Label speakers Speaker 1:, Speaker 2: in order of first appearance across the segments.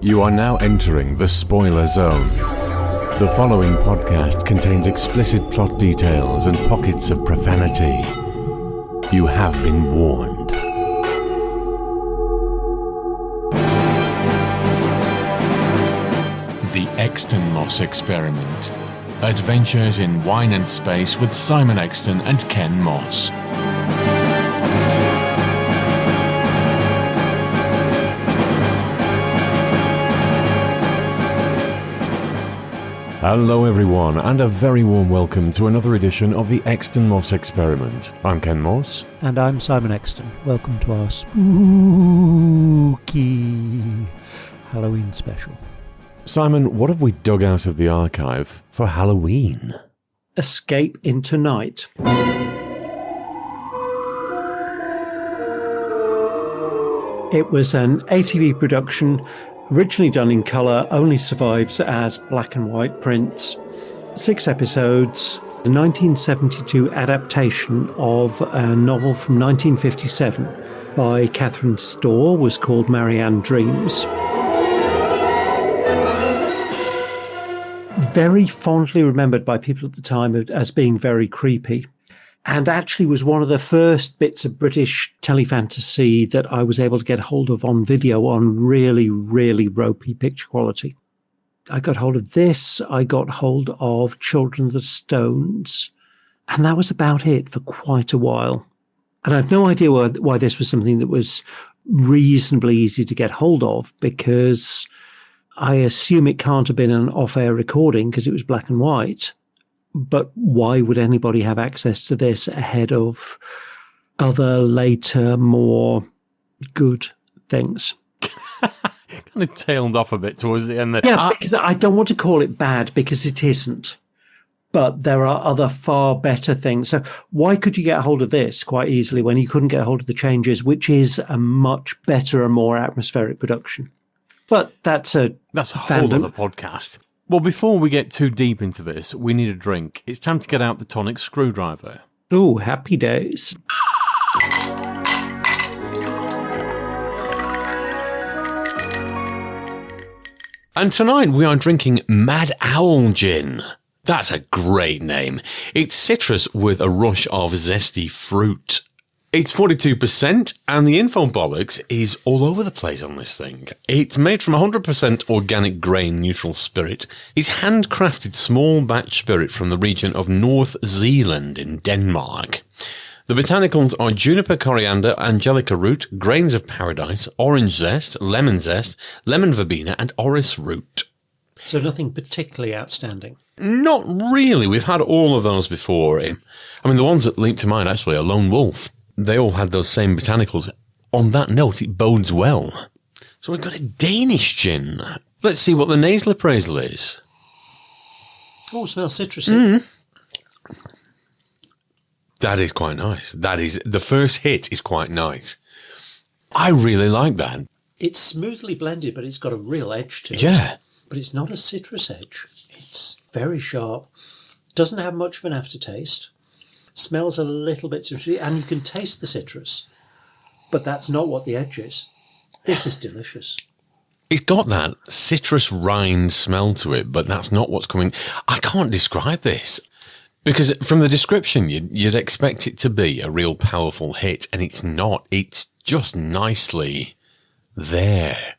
Speaker 1: You are now entering the spoiler zone. The following podcast contains explicit plot details and pockets of profanity. You have been warned.
Speaker 2: The Exton Moss Experiment. Adventures in Wine and Space with Simon Exton and Ken Moss.
Speaker 1: Hello everyone, and a very warm welcome to another edition of the Exton Moss Experiment. I'm Ken Moss.
Speaker 3: And I'm Simon Exton. Welcome to our spooky Halloween special.
Speaker 1: Simon, what have we dug out of the archive for Halloween?
Speaker 3: Escape into Night. It was an ATV production, originally done in colour, only survives as black and white prints. 6 episodes, the 1972 adaptation of a novel from 1957 by Catherine Storr was called Marianne Dreams. Very fondly remembered by people at the time as being very creepy, and actually was one of the first bits of British telefantasy that I was able to get hold of on video on really, really ropey picture quality. I got hold of this, I got hold of Children of the Stones, and that was about it for quite a while. And I've no idea why this was something that was reasonably easy to get hold of, because I assume it can't have been an off-air recording because it was black and white. But why would anybody have access to this ahead of other, later, more good things?
Speaker 1: Kind of tailed off a bit towards the end there.
Speaker 3: Yeah, because I don't want to call it bad because it isn't. But there are other far better things. So why could you get hold of this quite easily when you couldn't get hold of The Changes, which is a much better and more atmospheric production? But that's a
Speaker 1: whole other podcast. Well, before we get too deep into this, we need a drink. It's time to get out the tonic screwdriver.
Speaker 3: Oh, happy days.
Speaker 2: And tonight we are drinking Mad Owl Gin. That's a great name. It's citrus with a rush of zesty fruit. It's 42%, and the info bollocks is all over the place on this thing. It's made from 100% organic grain neutral spirit. It's handcrafted small batch spirit from the region of North Zealand in Denmark. The botanicals are juniper, coriander, angelica root, grains of paradise, orange zest, lemon verbena, and orris root.
Speaker 3: So nothing particularly outstanding?
Speaker 2: Not really. We've had all of those before. I mean, the ones that leap to mind actually are Lone Wolf. They all had those same botanicals. On that note, it bodes well. So we've got a Danish gin. Let's see what the nasal appraisal is.
Speaker 3: Oh, it smells citrusy.
Speaker 2: That is quite nice. The first hit is quite nice. I really like that.
Speaker 3: It's smoothly blended, but it's got a real edge to it.
Speaker 2: Yeah.
Speaker 3: But it's not a citrus edge. It's very sharp. Doesn't have much of an aftertaste. Smells a little bit citrusy, and you can taste the citrus, but that's not what the edge is. This is delicious.
Speaker 2: It's got that citrus rind smell to it, but that's not what's coming. I can't describe this, because from the description, you'd expect it to be a real powerful hit, and it's not. It's just nicely there.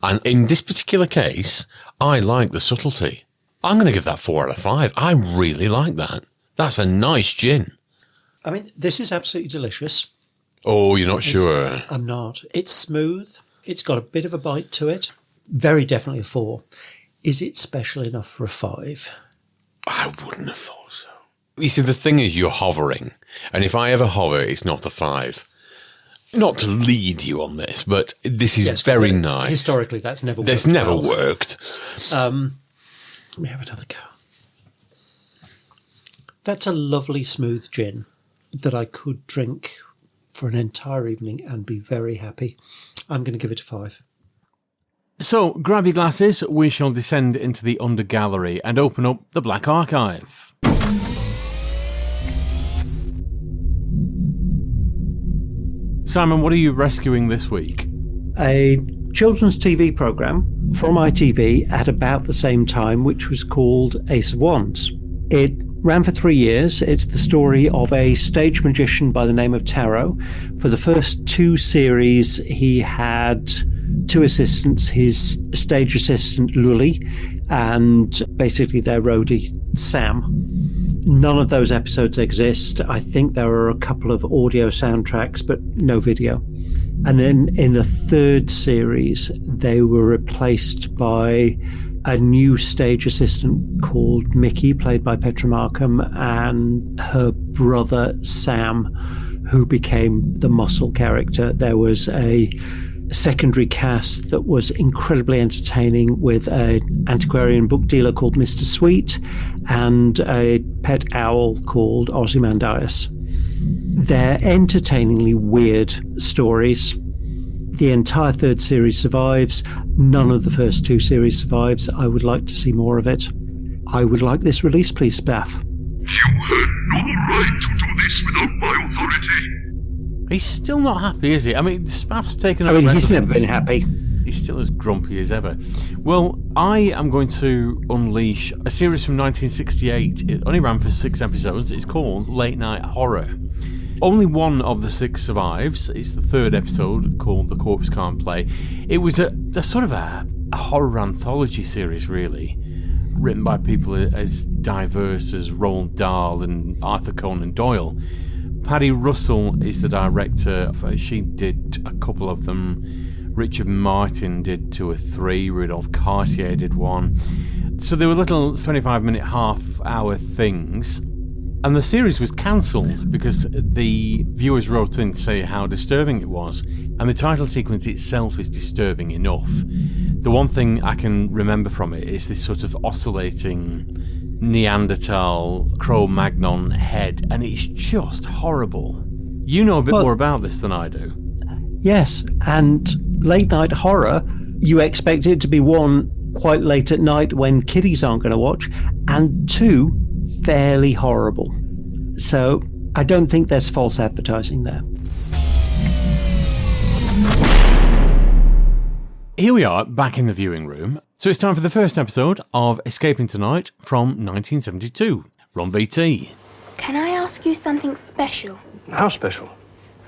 Speaker 2: And in this particular case, I like the subtlety. I'm going to give that 4 out of 5. I really like that. That's a nice gin.
Speaker 3: I mean, this is absolutely delicious.
Speaker 2: Oh, you're not sure?
Speaker 3: I'm not. It's smooth. It's got a bit of a bite to it. Very definitely a 4. Is it special enough for a 5?
Speaker 2: I wouldn't have thought so. You see, the thing is, you're hovering. And if I ever hover, it's not a 5. Not to lead you on this, but this is very nice.
Speaker 3: Historically, that's never worked.
Speaker 2: That's never worked.
Speaker 3: Let me have another go. That's a lovely smooth gin that I could drink for an entire evening and be very happy. I'm going to give it a 5.
Speaker 1: So, grab your glasses, we shall descend into the under gallery and open up the Black Archive. Simon, what are you rescuing this week?
Speaker 3: A children's TV programme from ITV at about the same time, which was called Ace of Wands. It ran for 3 years. It's the story of a stage magician by the name of Tarot. For the first 2 series, he had 2 assistants, his stage assistant Lully and basically their roadie Sam. None of those episodes exist. I think there are a couple of audio soundtracks, but no video. And then in the 3rd series, they were replaced by a new stage assistant called Mickey, played by Petra Markham, and her brother Sam, who became the muscle character. There was a secondary cast that was incredibly entertaining with an antiquarian book dealer called Mr. Sweet and a pet owl called Ozymandias. They're entertainingly weird stories. The entire 3rd series survives. None of the first 2 series survives. I would like to see more of it. I would like this release, please, Spaff.
Speaker 4: You had no right to do this without my authority.
Speaker 2: He's still not happy, is he? I mean, Spaff's taken up
Speaker 3: he's never been happy.
Speaker 2: He's still as grumpy as ever. Well, I am going to unleash a series from 1968. It only ran for 6 episodes. It's called Late Night Horror. Only one of the 6 survives. It's the 3rd episode called The Corpse Can't Play. It was a sort of a horror anthology series, really, written by people as diverse as Roald Dahl and Arthur Conan Doyle. Paddy Russell is the director. She did a couple of them. Richard Martin did 2 or 3. Rudolph Cartier did 1. So they were little 25-minute, half-hour things. And the series was cancelled because the viewers wrote in to say how disturbing it was. And the title sequence itself is disturbing enough. The one thing I can remember from it is this sort of oscillating Neanderthal Cro-Magnon head, and it's just horrible. You know a bit more about this than I do.
Speaker 3: Yes, and late night horror, you expect it to be 1, quite late at night when kiddies aren't going to watch, and 2, fairly horrible. So I don't think there's false advertising there.
Speaker 2: Here we are, back in the viewing room. So it's time for the first episode of Escaping Tonight from 1972. Ron BT.
Speaker 5: Can I ask you something special?
Speaker 6: How special?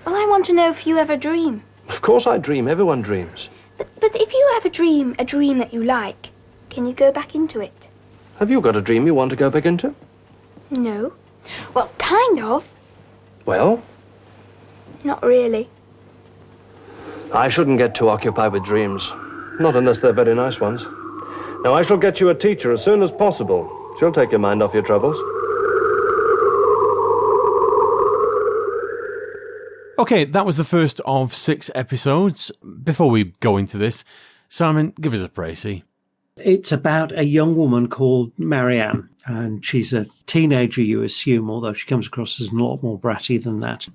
Speaker 5: Well, I want to know if you ever dream.
Speaker 6: Of course I dream. Everyone dreams.
Speaker 5: But if you have a dream that you like, can you go back into it?
Speaker 6: Have you got a dream you want to go back into?
Speaker 5: No. Well, kind of.
Speaker 6: Well?
Speaker 5: Not really.
Speaker 6: I shouldn't get too occupied with dreams. Not unless they're very nice ones. Now, I shall get you a teacher as soon as possible. She'll take your mind off your troubles.
Speaker 2: Okay, that was the first of 6 episodes. Before we go into this, Simon, give us a précis.
Speaker 3: It's about a young woman called Marianne, and she's a teenager, you assume, although she comes across as a lot more bratty than that.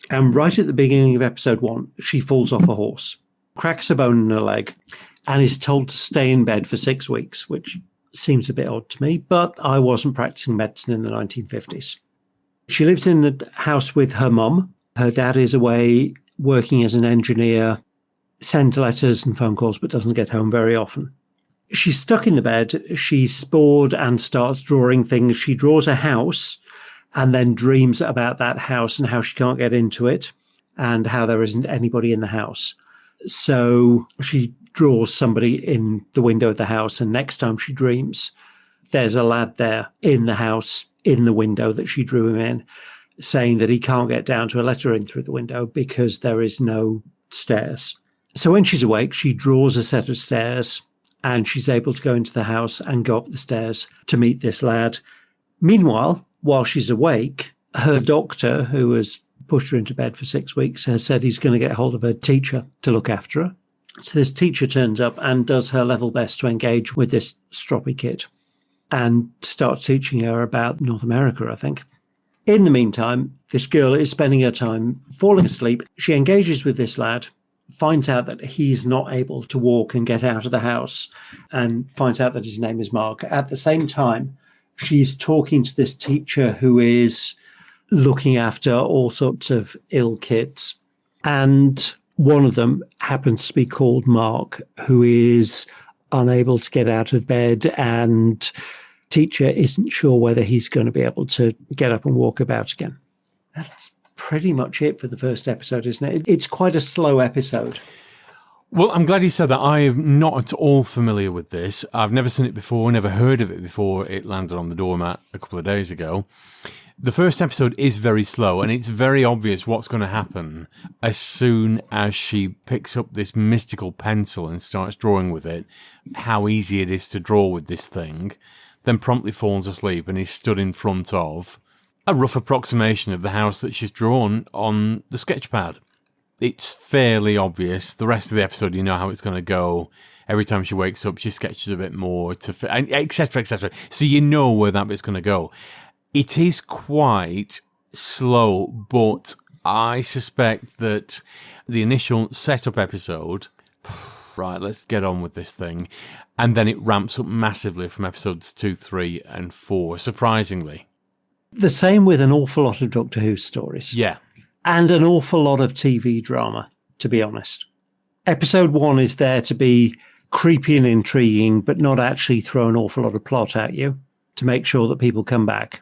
Speaker 3: And right at the beginning of episode 1, she falls off a horse, cracks a bone in her leg, and is told to stay in bed for 6 weeks, which seems a bit odd to me, but I wasn't practicing medicine in the 1950s. She lives in the house with her mum. Her dad is away working as an engineer, sends letters and phone calls, but doesn't get home very often. She's stuck in the bed. She's bored and starts drawing things. She draws a house and then dreams about that house and how she can't get into it and how there isn't anybody in the house. So she draws somebody in the window of the house, and next time she dreams, there's a lad there in the house, in the window that she drew him in, saying that he can't get down to let her in through the window because there is no stairs. So when she's awake, she draws a set of stairs and she's able to go into the house and go up the stairs to meet this lad. Meanwhile, while she's awake, her doctor, who has pushed her into bed for 6 weeks, has said he's going to get hold of a teacher to look after her. So this teacher turns up and does her level best to engage with this stroppy kid and starts teaching her about North America, I think. In the meantime, this girl is spending her time falling asleep. She engages with this lad, finds out that he's not able to walk and get out of the house, and finds out that his name is Mark. At the same time, she's talking to this teacher who is looking after all sorts of ill kids. And One of them happens to be called Mark, who is unable to get out of bed, and teacher isn't sure whether he's going to be able to get up and walk about again. That's pretty much it for the first episode, isn't it? It's quite a slow episode.
Speaker 2: Well, I'm glad you said that. I am not at all familiar with this. I've never seen it before, never heard of it before it landed on the doormat a couple of days ago. The first episode is very slow, and it's very obvious what's going to happen as soon as she picks up this mystical pencil and starts drawing with it, how easy it is to draw with this thing, then promptly falls asleep and is stood in front of a rough approximation of the house that she's drawn on the sketchpad. It's fairly obvious. The rest of the episode, you know how it's going to go. Every time she wakes up, she sketches a bit more, etc., etc. So you know where that bit's going to go. It is quite slow, but I suspect that the initial setup episode, right, let's get on with this thing, and then it ramps up massively from episodes 2, 3, and 4, surprisingly.
Speaker 3: The same with an awful lot of Doctor Who stories.
Speaker 2: Yeah.
Speaker 3: And an awful lot of TV drama, to be honest. Episode 1 is there to be creepy and intriguing, but not actually throw an awful lot of plot at you to make sure that people come back.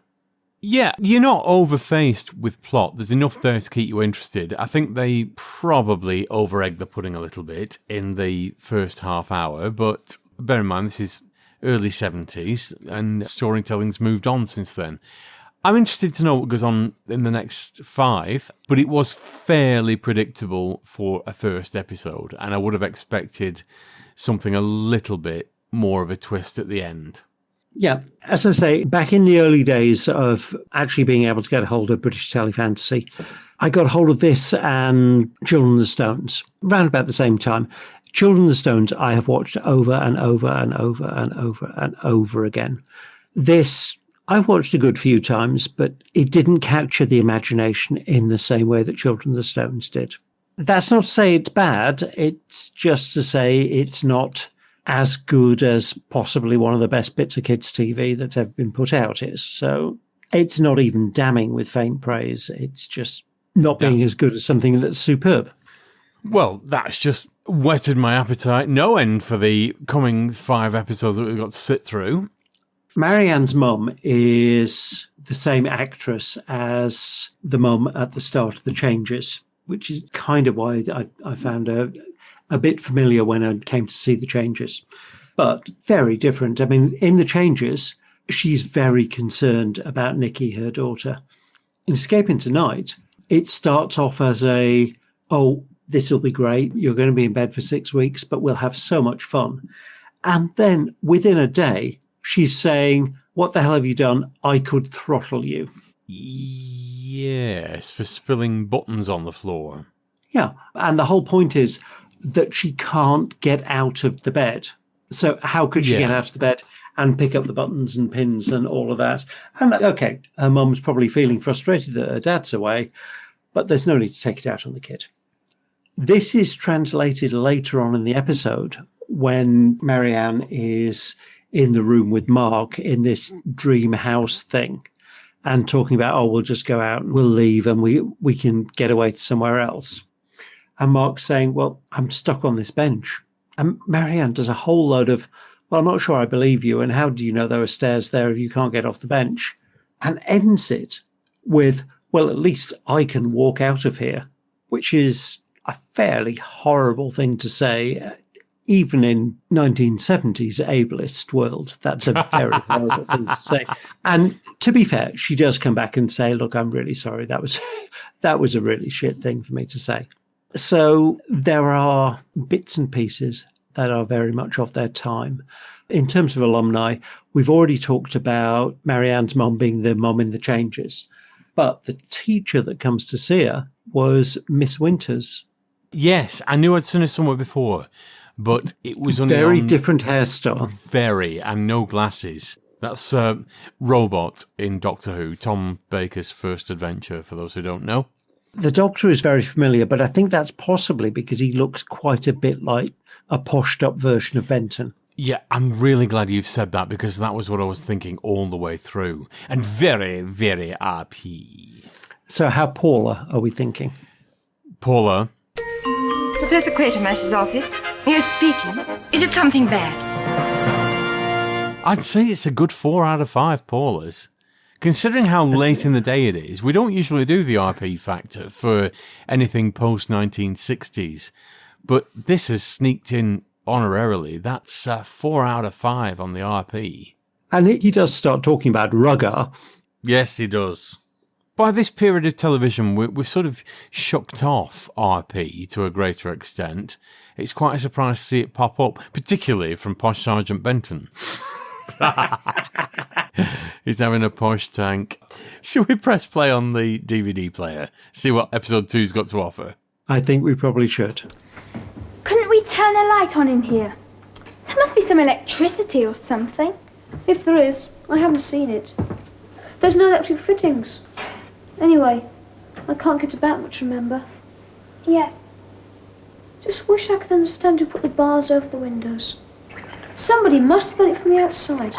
Speaker 2: Yeah, you're not overfaced with plot. There's enough there to keep you interested. I think they probably over-egged the pudding a little bit in the first half hour, but bear in mind, this is early 70s, and storytelling's moved on since then. I'm interested to know what goes on in the next 5, but it was fairly predictable for a first episode, and I would have expected something a little bit more of a twist at the end.
Speaker 3: Yeah, as I say, back in the early days of actually being able to get a hold of British telefantasy, I got hold of this and Children of the Stones, around about the same time. Children of the Stones I have watched over and over and over and over and over again. This I've watched a good few times, but it didn't capture the imagination in the same way that Children of the Stones did. That's not to say it's bad. It's just to say it's not as good as possibly one of the best bits of kids' TV that's ever been put out is. So it's not even damning with faint praise. It's just not being as good as something that's superb.
Speaker 2: Well, that's just whetted my appetite. No end for the coming 5 episodes that we've got to sit through.
Speaker 3: Marianne's mum is the same actress as the mum at the start of The Changes, which is kind of why I found her a bit familiar when I came to see The Changes, but very different. I mean, in The Changes, she's very concerned about Nikki, her daughter. In Escaping Tonight, it starts off as this will be great. You're going to be in bed for 6 weeks, but we'll have so much fun. And then within a day, she's saying, what the hell have you done? I could throttle you.
Speaker 2: Yes, for spilling buttons on the floor.
Speaker 3: Yeah. And the whole point is that she can't get out of the bed. So how could she get out of the bed and pick up the buttons and pins and all of that? And okay, her mum's probably feeling frustrated that her dad's away, but there's no need to take it out on the kid. This is translated later on in the episode when Marianne is in the room with Mark in this dream house thing and talking about, we'll just go out and we'll leave and we can get away to somewhere else. And Mark's saying, well, I'm stuck on this bench. And Marianne does a whole load of, well, I'm not sure I believe you. And how do you know there are stairs there if you can't get off the bench? And ends it with, well, at least I can walk out of here, which is a fairly horrible thing to say. Even in 1970s ableist world, that's a very horrible thing to say. And to be fair, she does come back and say, look, I'm really sorry. That was a really shit thing for me to say. So there are bits and pieces that are very much of their time. In terms of alumni, we've already talked about Marianne's mum being the mum in The Changes. But the teacher that comes to see her was Miss Winters.
Speaker 2: Yes, I knew I'd seen her somewhere before. But it was only
Speaker 3: very different hairstyle.
Speaker 2: And no glasses. That's Robot in Doctor Who, Tom Baker's first adventure, for those who don't know.
Speaker 3: The Doctor is very familiar, but I think that's possibly because he looks quite a bit like a poshed up version of Benton.
Speaker 2: Yeah, I'm really glad you've said that because that was what I was thinking all the way through. And very, very RP.
Speaker 3: So how Paula are we thinking?
Speaker 2: Paula.
Speaker 7: Professor Quatermaster's office. Yes, speaking. Is it something bad?
Speaker 2: I'd say it's a good 4 out of 5, Paula's. Considering how late in the day it is, we don't usually do the RP factor for anything post-1960s, but this has sneaked in honorarily. That's 4 out of 5 on the RP.
Speaker 3: And he does start talking about Rugger.
Speaker 2: Yes, he does. By this period of television, we've sort of shucked off RP to a greater extent. It's quite a surprise to see it pop up, particularly from Posh Sergeant Benton. He's having a posh tank. Should we press play on the DVD player? See what episode 2's got to offer?
Speaker 3: I think we probably should.
Speaker 5: Couldn't we turn a light on in here? There must be some electricity or something.
Speaker 8: If there is, I haven't seen it. There's no electric fittings. Anyway, I can't get about much, remember?
Speaker 5: Yes.
Speaker 8: Just wish I could understand who put the bars over the windows. Somebody must have got it from the outside.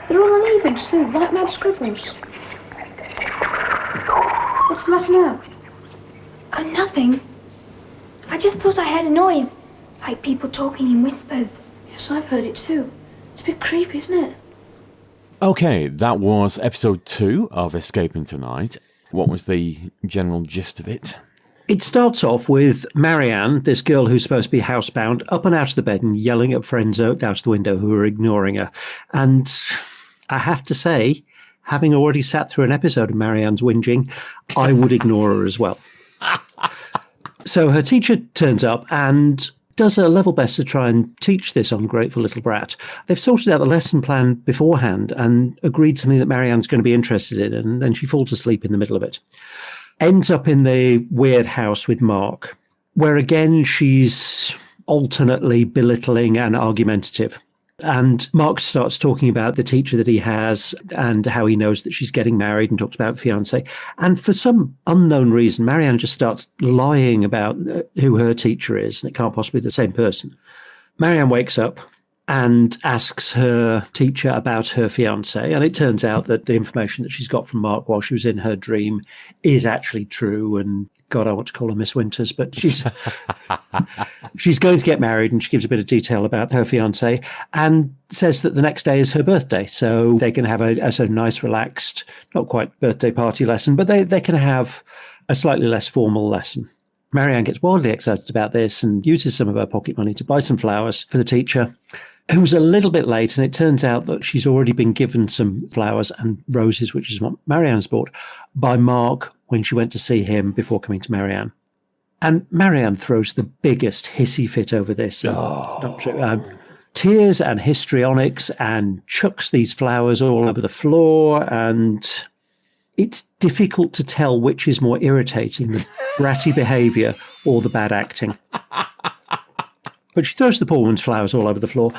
Speaker 8: They're all uneven too, like mad scribbles. What's the matter now?
Speaker 5: Oh, nothing. I just thought I heard a noise, like people talking in whispers.
Speaker 8: Yes, I've heard it too. It's a bit creepy, isn't it?
Speaker 2: Okay, that was episode 2 of Escaping Tonight. What was the general gist of it?
Speaker 3: It starts off with Marianne, this girl who's supposed to be housebound, up and out of the bed and yelling at friends out the window who are ignoring her. And I have to say, having already sat through an episode of Marianne's whinging, I would ignore her as well. So her teacher turns up and does her level best to try and teach this ungrateful little brat. They've sorted out the lesson plan beforehand and agreed something that Marianne's going to be interested in, and then she falls asleep in the middle of it. Ends up in the weird house with Mark, where again she's alternately belittling and argumentative. And Mark starts talking about the teacher that he has and how he knows that she's getting married and talks about fiancé. And for some unknown reason, Marianne just starts lying about who her teacher is, and it can't possibly be the same person. Marianne wakes up and asks her teacher about her fiancé, and it turns out that the information that she's got from Mark while she was in her dream is actually true. And God, I want to call her Miss Winters, but she's going to get married, and she gives a bit of detail about her fiancé and says that the next day is her birthday, so they can have a nice, relaxed, not quite birthday party lesson, but they can have a slightly less formal lesson. Marianne gets wildly excited about this and uses some of her pocket money to buy some flowers for the teacher, who's a little bit late, and it turns out that she's already been given some flowers and roses, which is what Marianne's bought, by Mark when she went to see him before coming to Marianne. And Marianne throws the biggest hissy fit over this. Tears and histrionics, and chucks these flowers all over the floor, and it's difficult to tell which is more irritating, the bratty behaviour or the bad acting. But she throws the poor woman's flowers all over the floor,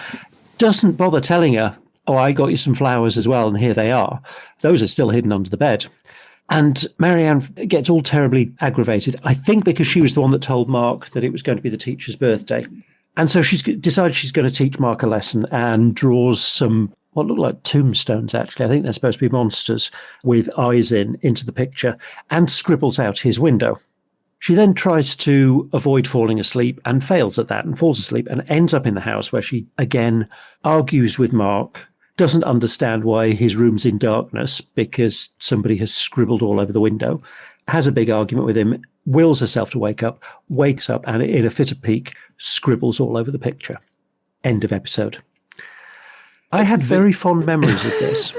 Speaker 3: doesn't bother telling her, oh, I got you some flowers as well, and here they are. Those are still hidden under the bed. And Marianne gets all terribly aggravated, I think because she was the one that told Mark that it was going to be the teacher's birthday. And so she's decided she's going to teach Mark a lesson and draws some, what look like tombstones, actually. I think they're supposed to be monsters with eyes into the picture, and scribbles out his window. She then tries to avoid falling asleep and fails at that and falls asleep and ends up in the house where she, again, argues with Mark, doesn't understand why his room's in darkness because somebody has scribbled all over the window, has a big argument with him, wills herself to wake up, wakes up, and in a fit of pique, scribbles all over the picture. End of episode. I had very fond memories of this.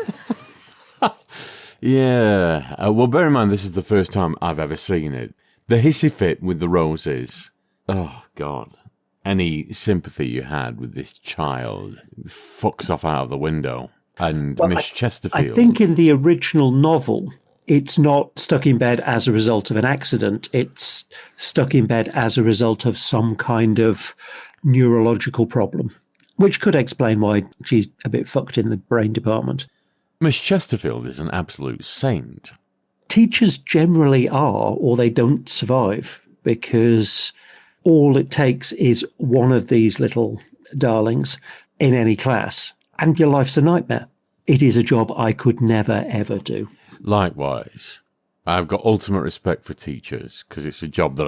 Speaker 2: Yeah. Well, bear in mind, this is the first time I've ever seen it. The hissy fit with the roses. Oh, God. Any sympathy you had with this child fucks off out of the window. And well, Miss Chesterfield.
Speaker 3: I think in the original novel, it's not stuck in bed as a result of an accident. It's stuck in bed as a result of some kind of neurological problem, which could explain why she's a bit fucked in the brain department.
Speaker 2: Miss Chesterfield is an absolute saint.
Speaker 3: Teachers generally are, or they don't survive, because all it takes is one of these little darlings in any class, and your life's a nightmare. It is a job I could never, ever do.
Speaker 2: Likewise. I've got ultimate respect for teachers, because it's a job that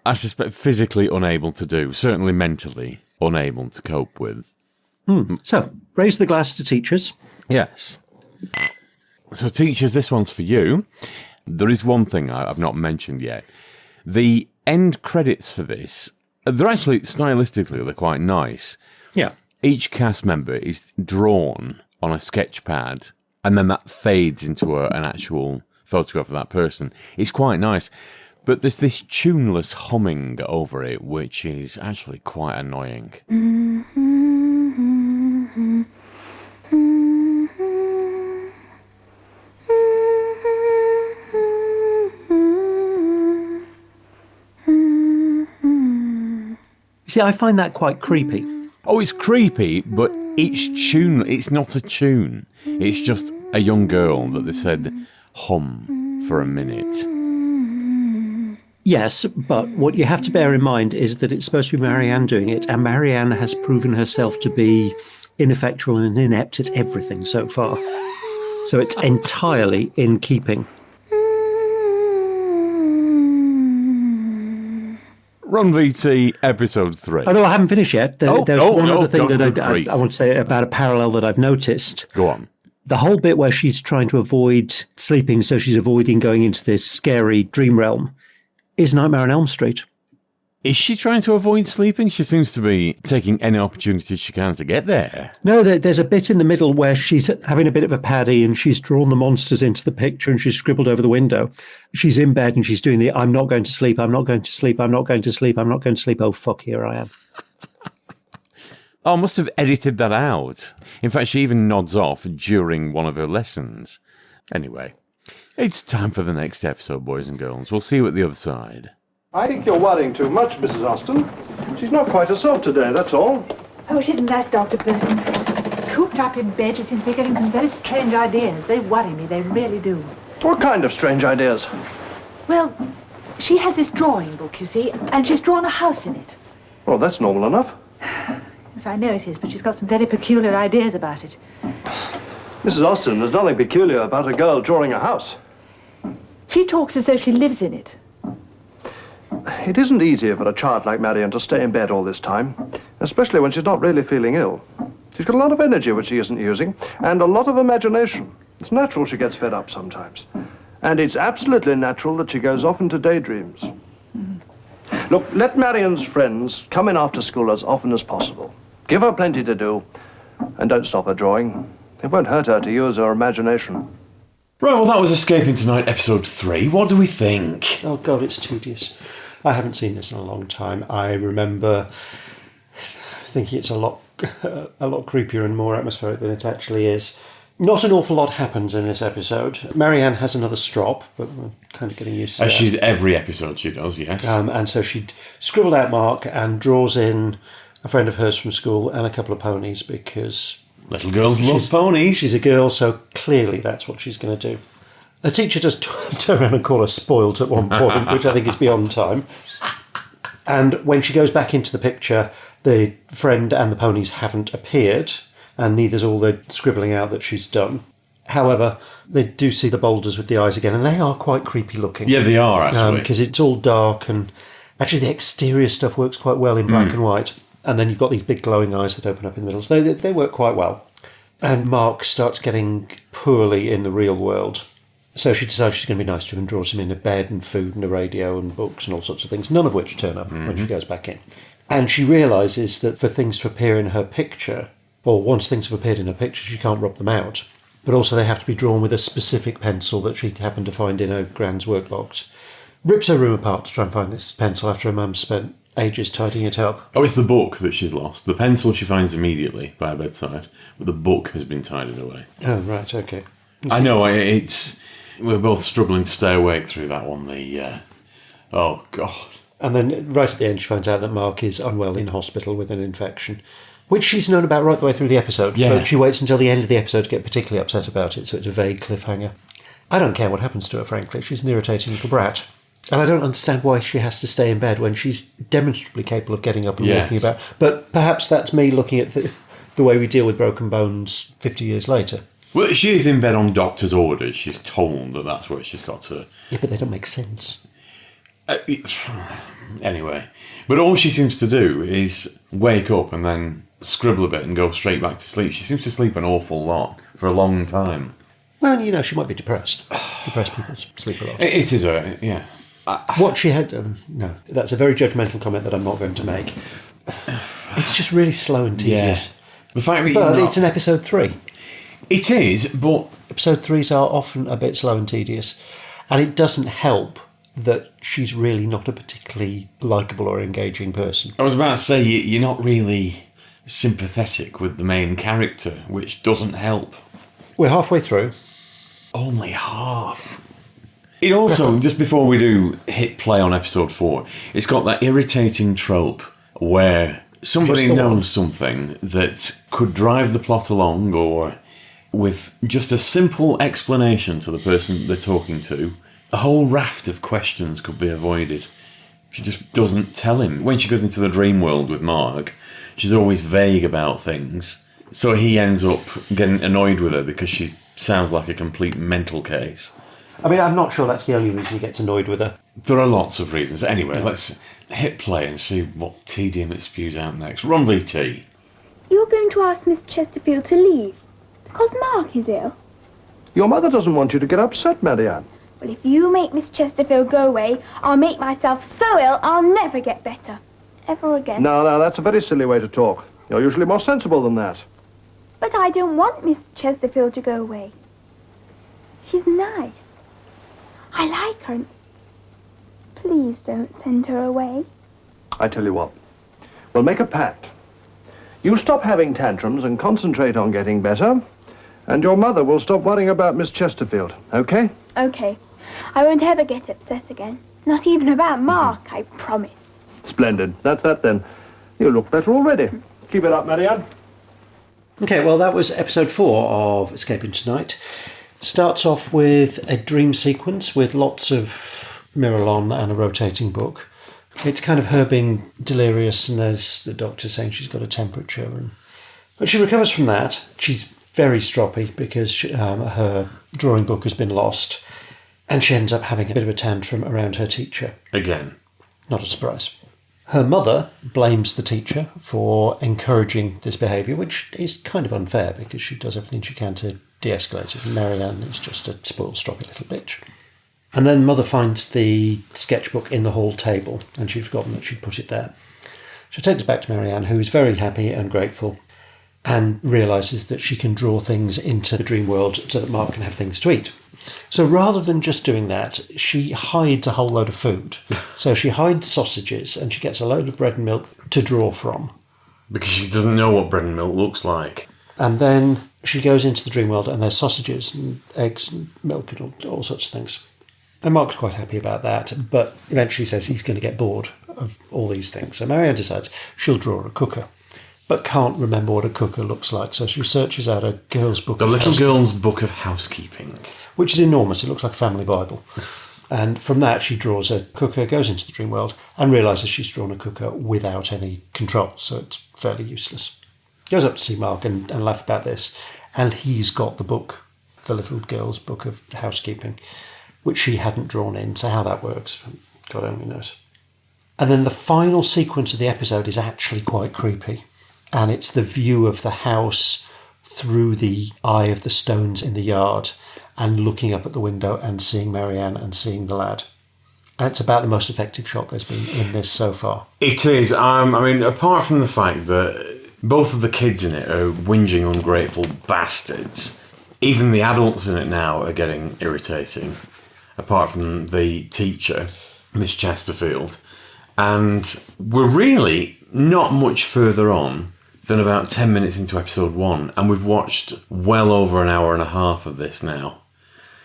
Speaker 2: I suspect physically unable to do, certainly mentally unable to cope with.
Speaker 3: So, raise the glass to teachers.
Speaker 2: Yes. So, teachers, this one's for you. There is one thing I've not mentioned yet. The end credits for this, they're actually, stylistically, they're quite nice.
Speaker 3: Yeah.
Speaker 2: Each cast member is drawn on a sketch pad, and then that fades into an actual photograph of that person. It's quite nice. But there's this tuneless humming over it, which is actually quite annoying.
Speaker 3: See, I find that quite creepy.
Speaker 2: Oh, it's creepy, but it's tune. It's not a tune. It's just a young girl that they've said hum for a minute.
Speaker 3: Yes, but what you have to bear in mind is that it's supposed to be Marianne doing it, and Marianne has proven herself to be ineffectual and inept at everything so far. So it's entirely in keeping.
Speaker 2: Run VT episode 3.
Speaker 3: Oh, no, I haven't finished yet. There's one other thing
Speaker 2: God,
Speaker 3: that I want to say about a parallel that I've noticed.
Speaker 2: Go on.
Speaker 3: The whole bit where she's trying to avoid sleeping, so she's avoiding going into this scary dream realm, is Nightmare on Elm Street.
Speaker 2: Is she trying to avoid sleeping? She seems to be taking any opportunity she can to get there.
Speaker 3: No, there's a bit in the middle where she's having a bit of a paddy and she's drawn the monsters into the picture and she's scribbled over the window. She's in bed and she's doing the I'm not going to sleep, I'm not going to sleep, I'm not going to sleep, I'm not going to sleep. Oh, fuck, here I am.
Speaker 2: Oh, I must have edited that out. In fact, she even nods off during one of her lessons. Anyway, it's time for the next episode, boys and girls. We'll see you at the other side.
Speaker 6: I think you're worrying too much, Mrs. Austin. She's not quite herself today, that's all.
Speaker 9: Oh, it isn't that, Dr. Burton. Cooped up in bed, she seems to be getting some very strange ideas. They worry me, they really do.
Speaker 6: What kind of strange ideas?
Speaker 9: Well, she has this drawing book, you see, and she's drawn a house in it.
Speaker 6: Well, that's normal enough.
Speaker 9: Yes, I know it is, but she's got some very peculiar ideas about it.
Speaker 6: Mrs. Austin, there's nothing peculiar about a girl drawing a house.
Speaker 9: She talks as though she lives in it.
Speaker 6: It isn't easy for a child like Marianne to stay in bed all this time, especially when she's not really feeling ill. She's got a lot of energy which she isn't using, and a lot of imagination. It's natural she gets fed up sometimes. And it's absolutely natural that she goes off into daydreams. Look, let Marianne's friends come in after school as often as possible. Give her plenty to do, and don't stop her drawing. It won't hurt her to use her imagination.
Speaker 2: Right, well, that was Escaping Tonight, episode 3. What do we think?
Speaker 3: Oh, God, it's tedious. I haven't seen this in a long time. I remember thinking it's a lot creepier and more atmospheric than it actually is. Not an awful lot happens in this episode. Marianne has another strop, but we're kind of getting used to that.
Speaker 2: Every episode she does, yes.
Speaker 3: And so she scribbled out Mark and draws in a friend of hers from school and a couple of ponies because...
Speaker 2: Little girls love ponies.
Speaker 3: She's a girl, so clearly that's what she's going to do. The teacher does turn around and call her spoilt at one point, which I think is beyond time. And when she goes back into the picture, the friend and the ponies haven't appeared, and neither's all the scribbling out that she's done. However, they do see the boulders with the eyes again, and they are quite creepy looking.
Speaker 2: Yeah, they are, actually.
Speaker 3: Because it's all dark, and actually the exterior stuff works quite well in black and white. And then you've got these big glowing eyes that open up in the middle. So they work quite well. And Mark starts getting poorly in the real world. So she decides she's going to be nice to him and draws him in a bed and food and a radio and books and all sorts of things, none of which turn up when she goes back in. And she realises that for things to appear in her picture, or once things have appeared in her picture, she can't rub them out. But also they have to be drawn with a specific pencil that she happened to find in her grand's workbox. Rips her room apart to try and find this pencil after her mum spent ages tidying it up.
Speaker 2: Oh, it's the book that she's lost. The pencil she finds immediately by her bedside, but the book has been tidied away.
Speaker 3: Oh, right, okay.
Speaker 2: I know, we're both struggling to stay awake through that one. Oh, God.
Speaker 3: And then right at the end she finds out that Mark is unwell in hospital with an infection, which she's known about right the way through the episode, but she waits until the end of the episode to get particularly upset about it, so it's a vague cliffhanger. I don't care what happens to her, frankly. She's an irritating little brat. And I don't understand why she has to stay in bed when she's demonstrably capable of getting up and walking about. But perhaps that's me looking at the way we deal with broken bones 50 years later.
Speaker 2: Well, she is in bed on doctor's orders. She's told that that's where she's got to...
Speaker 3: Yeah, but they don't make sense.
Speaker 2: Anyway, but all she seems to do is wake up and then scribble a bit and go straight back to sleep. She seems to sleep an awful lot for a long time.
Speaker 3: Well, she might be depressed. Depressed people sleep a lot.
Speaker 2: It is yeah.
Speaker 3: What she had... no, that's a very judgmental comment that I'm not going to make. It's just really slow and tedious.
Speaker 2: Yeah. The fact that
Speaker 3: it's an episode 3.
Speaker 2: It is, but...
Speaker 3: Episode 3s are often a bit slow and tedious. And it doesn't help that she's really not a particularly likeable or engaging person.
Speaker 2: I was about to say, you're not really sympathetic with the main character, which doesn't help.
Speaker 3: We're halfway through.
Speaker 2: Only half. It also, just before we do hit play on episode 4, it's got that irritating trope where somebody knows something that could drive the plot along, or with just a simple explanation to the person they're talking to, a whole raft of questions could be avoided. She just doesn't tell him. When she goes into the dream world with Mark, she's always vague about things, so he ends up getting annoyed with her because she sounds like a complete mental case.
Speaker 3: I mean, I'm not sure that's the only reason he gets annoyed with her.
Speaker 2: There are lots of reasons. Anyway, let's hit play and see what tedium it spews out next. Ron VT.
Speaker 5: You're going to ask Miss Chesterfield to leave because Mark is ill?
Speaker 6: Your mother doesn't want you to get upset, Marianne.
Speaker 5: Well, if you make Miss Chesterfield go away, I'll make myself so ill I'll never get better. Ever again.
Speaker 6: No, that's a very silly way to talk. You're usually more sensible than that.
Speaker 5: But I don't want Miss Chesterfield to go away. She's nice. I like her. Please don't send her away.
Speaker 6: I tell you what, we'll make a pact. You stop having tantrums and concentrate on getting better, and your mother will stop worrying about Miss Chesterfield, okay?
Speaker 5: Okay. I won't ever get upset again. Not even about Mark, I promise.
Speaker 6: Splendid. That's that then. You look better already. Keep it up, Marianne.
Speaker 3: Okay, well, that was episode 4 of Escaping Tonight. Starts off with a dream sequence with lots of mirror on and a rotating book. It's kind of her being delirious, and there's the doctor saying she's got a temperature. But she recovers from that. She's very stroppy because her drawing book has been lost, and she ends up having a bit of a tantrum around her teacher.
Speaker 2: Again.
Speaker 3: Not a surprise. Her mother blames the teacher for encouraging this behaviour, which is kind of unfair because she does everything she can to de-escalate it. And Marianne is just a spoiled, stroppy little bitch. And then Mother finds the sketchbook in the hall table, and she'd forgotten that she'd put it there. She takes it back to Marianne, who is very happy and grateful, and realises that she can draw things into the dream world so that Mark can have things to eat. So rather than just doing that, she hides a whole load of food. So she hides sausages, and she gets a load of bread and milk to draw from.
Speaker 2: Because she doesn't know what bread and milk looks like.
Speaker 3: And then she goes into the dream world, and there's sausages and eggs and milk and all sorts of things. And Mark's quite happy about that, but eventually says he's going to get bored of all these things. So Marianne decides she'll draw a cooker, but can't remember what a cooker looks like. So she searches out a girl's book
Speaker 2: The Little Girl's Book of Housekeeping.
Speaker 3: Which is enormous. It looks like a family Bible. And from that, she draws a cooker, goes into the dream world, and realises she's drawn a cooker without any control, so it's fairly useless. Goes up to see Mark and laugh about this, and he's got the book, The Little Girl's Book of Housekeeping, which she hadn't drawn in, so how that works, God only knows. And then the final sequence of the episode is actually quite creepy, and it's the view of the house through the eye of the stones in the yard, and looking up at the window and seeing Marianne and seeing the lad. And it's about the most effective shot there's been in this so far.
Speaker 2: It is. I mean, apart from the fact that both of the kids in it are whinging, ungrateful bastards, even the adults in it now are getting irritating, apart from the teacher, Miss Chesterfield. And we're really not much further on than about 10 minutes into episode 1, and we've watched well over an hour and a half of this now.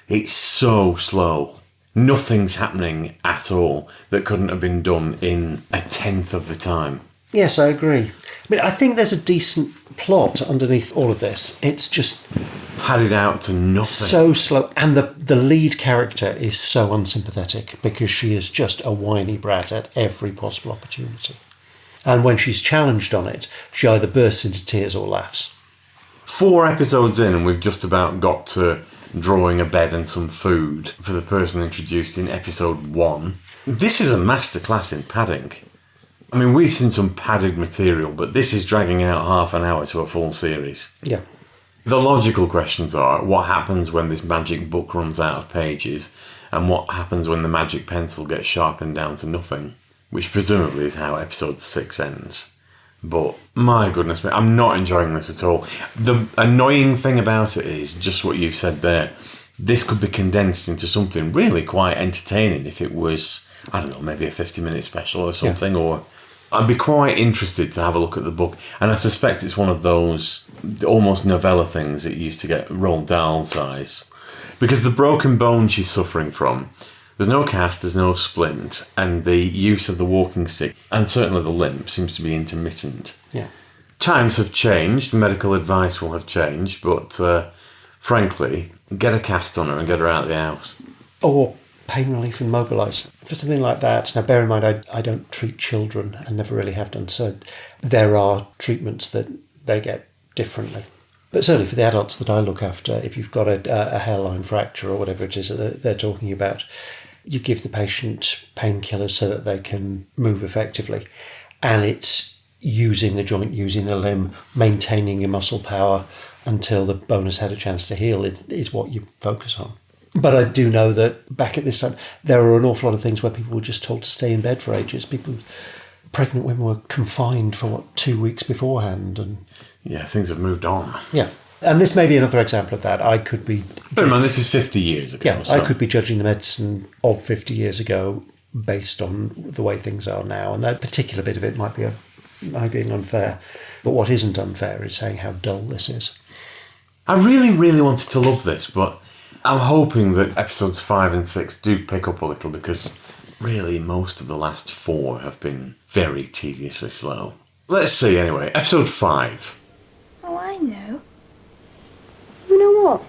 Speaker 2: It's so slow. Nothing's happening at all that couldn't have been done in a tenth of the time.
Speaker 3: Yes, I agree. I mean, I think there's a decent plot underneath all of this. It's just
Speaker 2: padded out to nothing.
Speaker 3: So slow. And the lead character is so unsympathetic because she is just a whiny brat at every possible opportunity. And when she's challenged on it, she either bursts into tears or laughs.
Speaker 2: 4 episodes in and we've just about got to drawing a bed and some food for the person introduced in episode 1. This is a masterclass in padding. I mean, we've seen some padded material, but this is dragging out half an hour to a full series.
Speaker 3: Yeah.
Speaker 2: The logical questions are, what happens when this magic book runs out of pages, and what happens when the magic pencil gets sharpened down to nothing, which presumably is how episode 6 ends. But, my goodness me, I'm not enjoying this at all. The annoying thing about it is just what you've said there. This could be condensed into something really quite entertaining if it was, I don't know, maybe a 50-minute special or something, or... I'd be quite interested to have a look at the book, and I suspect it's one of those almost novella things that used to get Roald Dahl size. Because the broken bone she's suffering from, there's no cast, there's no splint, and the use of the walking stick, and certainly the limp, seems to be intermittent.
Speaker 3: Yeah.
Speaker 2: Times have changed, medical advice will have changed, but frankly, get a cast on her and get her out of the house.
Speaker 3: Or pain relief and mobilise. For something like that, now bear in mind I don't treat children and never really have done, so there are treatments that they get differently. But certainly for the adults that I look after, if you've got a hairline fracture or whatever it is that they're talking about, you give the patient painkillers so that they can move effectively. And it's using the joint, using the limb, maintaining your muscle power until the bone has had a chance to heal is what you focus on. But I do know that back at this time, there were an awful lot of things where people were just told to stay in bed for ages. Pregnant women were confined for, 2 weeks beforehand. And
Speaker 2: yeah, things have moved on.
Speaker 3: Yeah. And this may be another example of that. I could be...
Speaker 2: Bear in mind, this is 50 years ago.
Speaker 3: Yeah, so I could be judging the medicine of 50 years ago based on the way things are now. And that particular bit of it might be being unfair. But what isn't unfair is saying how dull this is.
Speaker 2: I really, really wanted to love this, but I'm hoping that episodes 5 and 6 do pick up a little, because really most of the last 4 have been very tediously slow. Let's see anyway. Episode 5.
Speaker 5: Oh, I know. You know what?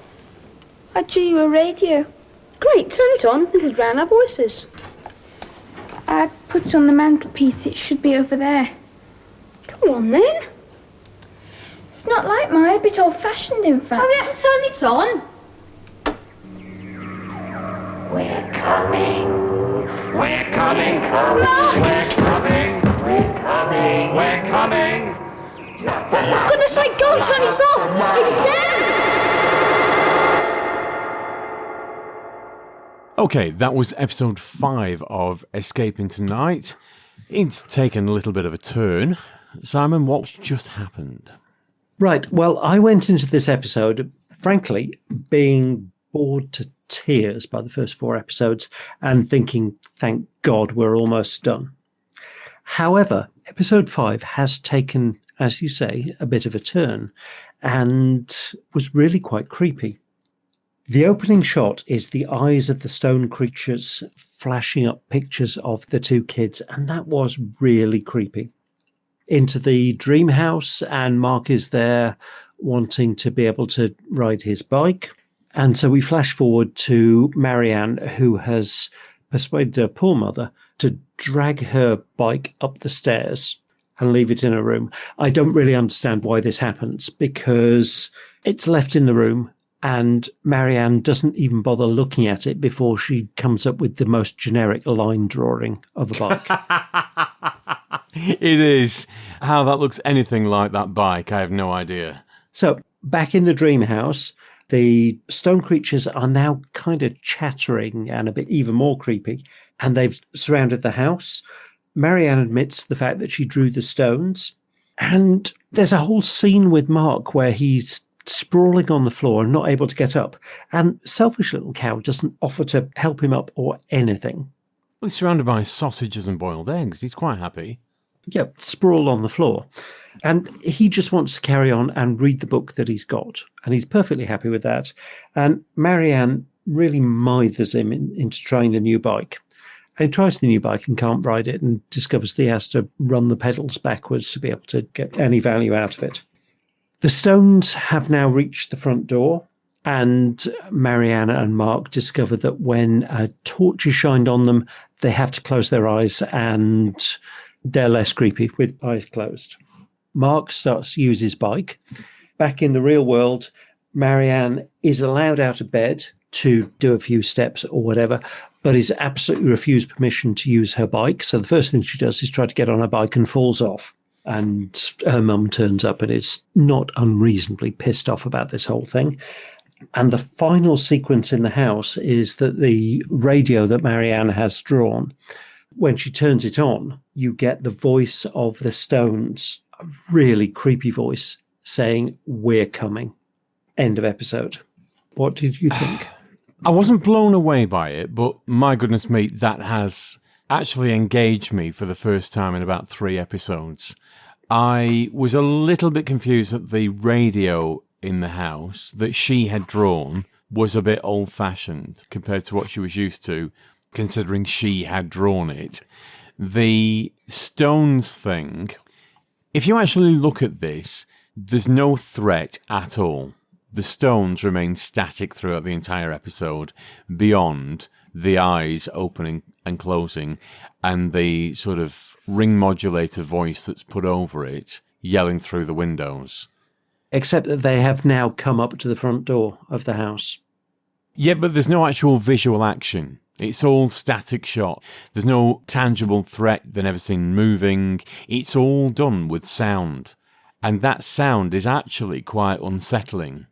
Speaker 5: I drew you a radio.
Speaker 8: Great, turn it on. It'll drown our voices.
Speaker 5: I put it on the mantelpiece. It should be over there.
Speaker 8: Come on then.
Speaker 5: It's not like mine, a bit old-fashioned, in fact.
Speaker 8: Hurry up and turn it on.
Speaker 4: We're coming. We're coming. We're coming. We're coming. We're coming.
Speaker 8: For goodness sake, go and turn it off. It's them.
Speaker 1: Okay, that was episode 5 of Escaping Tonight. It's taken a little bit of a turn. Simon, what's just happened?
Speaker 3: Right, well, I went into this episode, frankly, being bored to tears by the first 4 episodes and thinking, thank God we're almost done. However, episode 5 has taken, as you say, a bit of a turn and was really quite creepy. The opening shot is the eyes of the stone creatures flashing up pictures of the 2 kids, and that was really creepy. Into the dream house, and Mark is there wanting to be able to ride his bike. And so we flash forward to Marianne, who has persuaded her poor mother to drag her bike up the stairs and leave it in her room. I don't really understand why this happens, because it's left in the room and Marianne doesn't even bother looking at it before she comes up with the most generic line drawing of a bike.
Speaker 1: It is. How that looks anything like that bike, I have no idea.
Speaker 3: So, back in the dream house, the stone creatures are now kind of chattering and a bit even more creepy, and they've surrounded the house. Marianne admits the fact that she drew the stones, and there's a whole scene with Mark where he's sprawling on the floor and not able to get up, and selfish little cow doesn't offer to help him up or anything.
Speaker 1: Well, he's surrounded by sausages and boiled eggs. He's quite happy.
Speaker 3: Yeah, sprawled on the floor. And he just wants to carry on and read the book that he's got. And he's perfectly happy with that. And Marianne really mithers him into trying the new bike. And he tries the new bike and can't ride it, and discovers that he has to run the pedals backwards to be able to get any value out of it. The stones have now reached the front door. And Marianne and Mark discover that when a torch is shined on them, they have to close their eyes, and they're less creepy with eyes closed. Mark starts to use his bike. Back in the real world, Marianne is allowed out of bed to do a few steps or whatever, but is absolutely refused permission to use her bike. So the first thing she does is try to get on her bike and falls off. And her mum turns up and is not unreasonably pissed off about this whole thing. And the final sequence in the house is that the radio that Marianne has drawn, when she turns it on, you get the voice of the Stones, a really creepy voice, saying, "We're coming." End of episode. What did you think?
Speaker 2: I wasn't blown away by it, but my goodness me, that has actually engaged me for the first time in about 3 episodes. I was a little bit confused that the radio in the house that she had drawn was a bit old-fashioned compared to what she was used to, considering she had drawn it. The Stones thing, if you actually look at this, there's no threat at all. The Stones remain static throughout the entire episode, beyond the eyes opening and closing and the sort of ring modulator voice that's put over it yelling through the windows.
Speaker 3: Except that they have now come up to the front door of the house.
Speaker 2: Yeah, but there's no actual visual action. It's all static shot. There's no tangible threat they've never seen moving. It's all done with sound. And that sound is actually quite unsettling.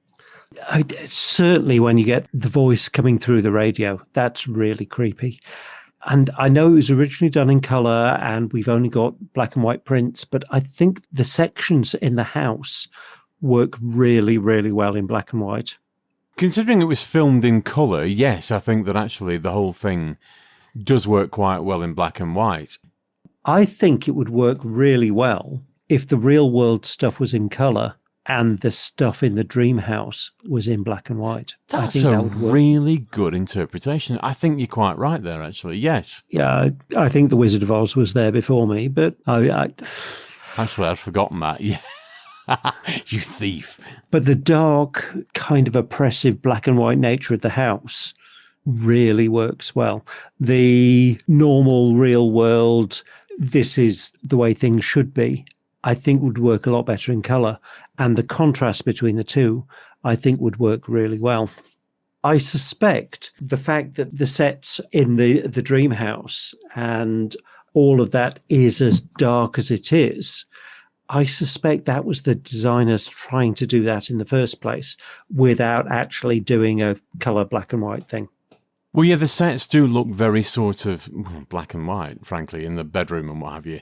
Speaker 3: Certainly when you get the voice coming through the radio, that's really creepy. And I know it was originally done in colour and we've only got black and white prints, but I think the sections in the house work really, really well in black and white.
Speaker 2: Considering it was filmed in colour, yes, I think that actually the whole thing does work quite well in black and white.
Speaker 3: I think it would work really well if the real world stuff was in colour and the stuff in the dream house was in black and white.
Speaker 2: That's a really good interpretation. I think you're quite right there, actually. Yes.
Speaker 3: Yeah, I think The Wizard of Oz was there before me, but
Speaker 2: Actually, I'd forgotten that. Yeah. You thief.
Speaker 3: But the dark, kind of oppressive black and white nature of the house really works well. The normal, real world, this is the way things should be, I think would work a lot better in colour. And the contrast between the two, I think would work really well. I suspect the fact that the sets in the dream house and all of that is as dark as it is, I suspect that was the designers trying to do that in the first place without actually doing a colour black and white thing.
Speaker 2: Well, yeah, the sets do look very sort of black and white, frankly, in the bedroom and what have you.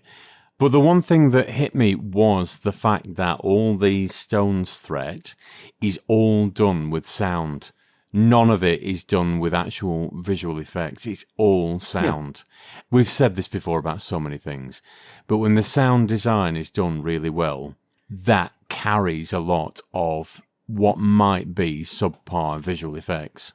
Speaker 2: But the one thing that hit me was the fact that all the Stones threat is all done with sound. None of it is done with actual visual effects. It's all sound. Yeah. We've said this before about so many things. But when the sound design is done really well, that carries a lot of what might be subpar visual effects.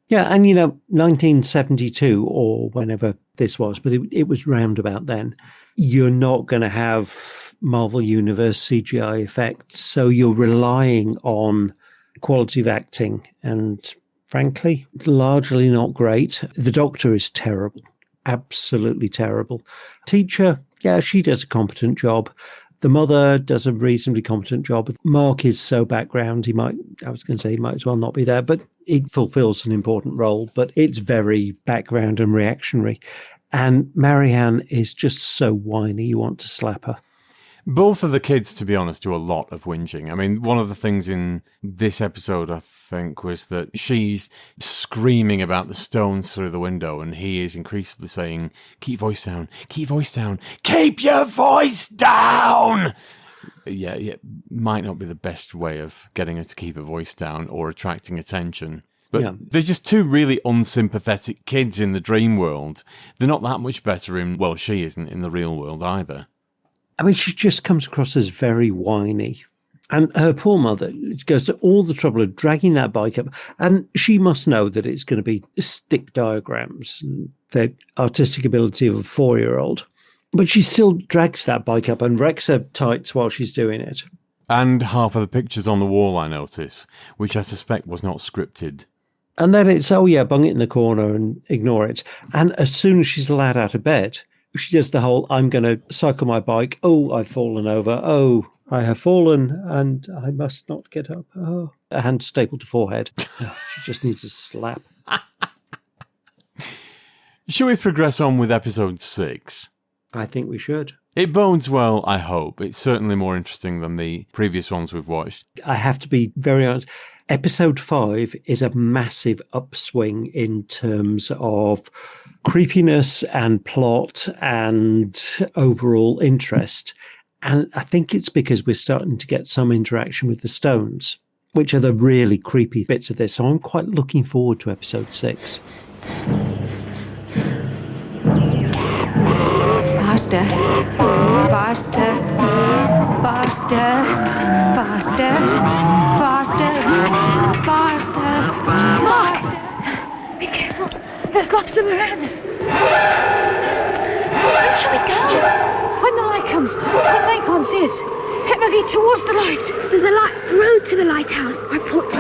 Speaker 3: Yeah, and 1972 or whenever this was, but it was round about then, you're not going to have Marvel Universe CGI effects. So you're relying on quality of acting and, frankly, largely not great. The Doctor is terrible, absolutely terrible. Teacher, yeah, she does a competent job. The mother does a reasonably competent job. Mark is so background, he might as well not be there, but he fulfills an important role, but it's very background and reactionary. And Marianne is just so whiny, you want to slap her.
Speaker 2: Both of the kids, to be honest, do a lot of whinging. I mean, one of the things in this episode, I think, was that she's screaming about the Stones through the window, and he is increasingly saying, keep voice down, keep voice down, keep your voice down! Yeah, might not be the best way of getting her to keep her voice down or attracting attention. But yeah, they're just two really unsympathetic kids in the dream world. They're not that much better in, well, she isn't in the real world either.
Speaker 3: I mean, she just comes across as very whiny. And her poor mother goes to all the trouble of dragging that bike up. And she must know that it's going to be stick diagrams and the artistic ability of a 4-year-old. But she still drags that bike up and wrecks her tights while she's doing it.
Speaker 2: And half of the pictures on the wall, I notice, which I suspect was not scripted.
Speaker 3: And then it's, oh yeah, bung it in the corner and ignore it. And as soon as she's allowed out of bed, she does the whole, I'm going to cycle my bike. Oh, I've fallen over. Oh, I have fallen and I must not get up. Oh, a hand stapled to forehead. She just needs a slap.
Speaker 2: Should we progress on with episode 6?
Speaker 3: I think we should.
Speaker 2: It bodes well, I hope. It's certainly more interesting than the previous ones we've watched.
Speaker 3: I have to be very honest. Episode 5 is a massive upswing in terms of creepiness and plot and overall interest. And I think it's because we're starting to get some interaction with the Stones, which are the really creepy bits of this. So I'm quite looking forward to episode 6.
Speaker 7: Faster, faster, faster, faster, faster, faster, faster.
Speaker 8: Be careful. There's lots of them around us. Where shall we go? When the light comes, when they can't see us, get Maggie towards the light.
Speaker 5: There's a road to the lighthouse. I put...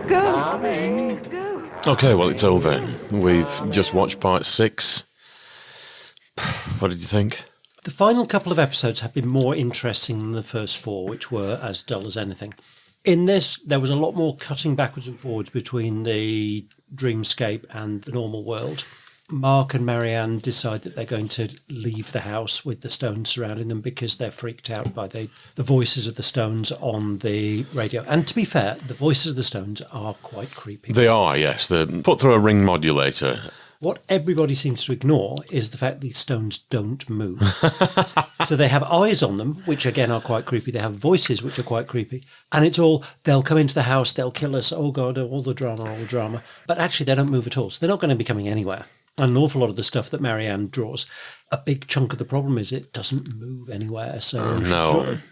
Speaker 8: Go.
Speaker 2: Okay, well, it's over. We've just watched part 6. What did you think?
Speaker 3: The final couple of episodes have been more interesting than the first 4, which were as dull as anything. In this, there was a lot more cutting backwards and forwards between the dreamscape and the normal world. Mark and Marianne decide that they're going to leave the house with the Stones surrounding them because they're freaked out by the voices of the Stones on the radio. And to be fair, the voices of the Stones are quite creepy.
Speaker 2: They are, yes. They're put through a ring modulator.
Speaker 3: What everybody seems to ignore is the fact these Stones don't move. So they have eyes on them, which again are quite creepy. They have voices, which are quite creepy. And it's all, they'll come into the house, they'll kill us, oh God, all the drama. But actually they don't move at all. So they're not going to be coming anywhere. And an awful lot of the stuff that Marianne draws, a big chunk of the problem is it doesn't move anywhere. So she's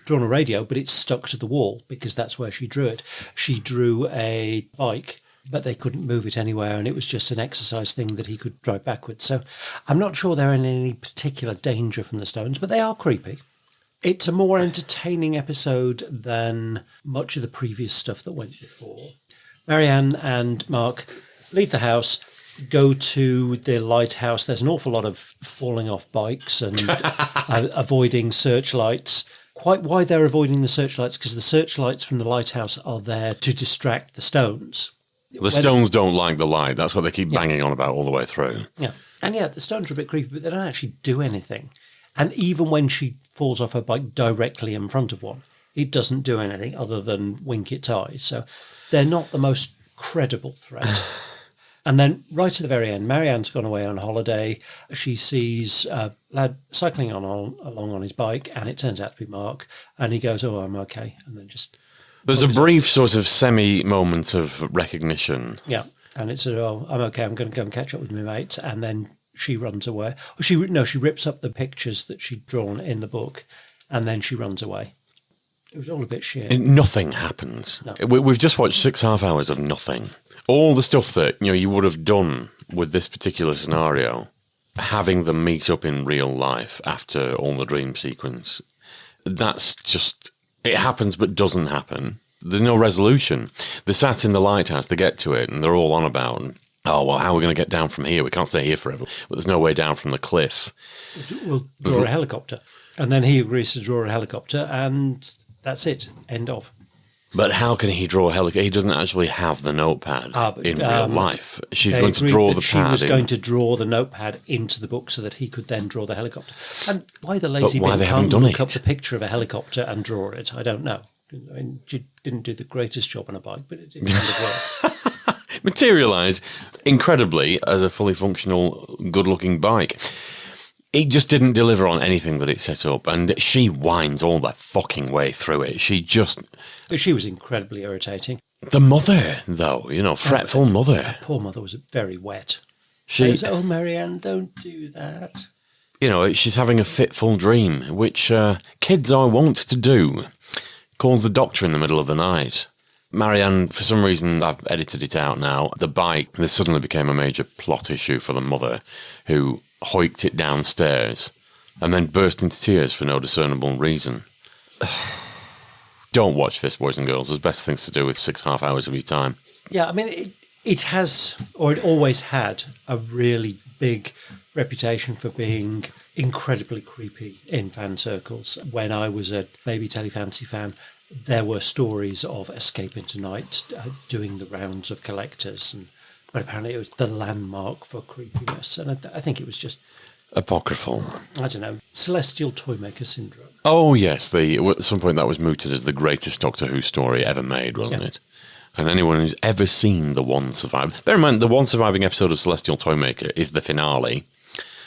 Speaker 3: drawn a radio, but it's stuck to the wall because that's where she drew it. She drew a bike, but they couldn't move it anywhere, and it was just an exercise thing that he could drive backwards. So I'm not sure they're in any particular danger from the Stones, but they are creepy. It's a more entertaining episode than much of the previous stuff that went before. Marianne and Mark leave the house, go to the lighthouse. There's an awful lot of falling off bikes and avoiding searchlights. Quite why they're avoiding the searchlights, because the searchlights from the lighthouse are there to distract the Stones.
Speaker 2: The Stones don't like the light. That's what they keep banging on about all the way through.
Speaker 3: Yeah. And the Stones are a bit creepy, but they don't actually do anything. And even when she falls off her bike directly in front of one, it doesn't do anything other than wink its eyes. So they're not the most credible threat. And then right at the very end, Marianne's gone away on holiday. She sees a lad cycling along on his bike, and it turns out to be Mark. And he goes, oh, I'm okay. And then just...
Speaker 2: There's a brief sort of semi-moment of recognition.
Speaker 3: Yeah. And it's, oh, I'm okay. I'm going to go and catch up with my mates. And then she runs away. She rips up the pictures that she'd drawn in the book, and then she runs away. It was all a bit shit.
Speaker 2: Nothing happens. No. We've just watched 6.5 hours of nothing. All the stuff that you would have done with this particular scenario, having them meet up in real life after all the dream sequence, that's just, it happens but doesn't happen. There's no resolution. They're sat in the lighthouse, they get to it, and they're all on about, oh, well, how are we going to get down from here? We can't stay here forever. But there's no way down from the cliff.
Speaker 3: We'll draw a helicopter. And then he agrees to draw a helicopter, and that's it. End of.
Speaker 2: But how can he draw a helicopter? He doesn't actually have the notepad in real life. She's going to draw the pad.
Speaker 3: She was going to draw the notepad into the book so that he could then draw the helicopter. And why the lazy bit can't look up the picture of a helicopter and draw it, I don't know. I mean, she didn't do the greatest job on a bike, but it kind of worked.
Speaker 2: Materialise incredibly as a fully functional, good-looking bike. It just didn't deliver on anything that it set up, and she whines all the fucking way through it. She was incredibly irritating. The mother, though, fretful mother.
Speaker 3: Her poor mother was very wet. She was, oh, Marianne, don't do that.
Speaker 2: She's having a fitful dream, which kids are wont to do. Calls the doctor in the middle of the night. Marianne, for some reason, I've edited it out now, the bike, this suddenly became a major plot issue for the mother, who hoiked it downstairs and then burst into tears for no discernible reason. Don't watch this, boys and girls. There's best things to do with 6.5 hours of your time.
Speaker 3: Yeah, I mean, it has, or it always had, a really big reputation for being incredibly creepy in fan circles. When I was a baby Telefantasy fan, there were stories of Escape into Night doing the rounds of collectors, but apparently it was the landmark for creepiness. And I think it was just...
Speaker 2: apocryphal.
Speaker 3: I don't know, celestial toymaker syndrome.
Speaker 2: Oh, yes. At some point that was mooted as the greatest Doctor Who story ever made, wasn't it? And anyone who's ever seen the one surviving... Bear in mind, the one surviving episode of Celestial Toymaker is the finale,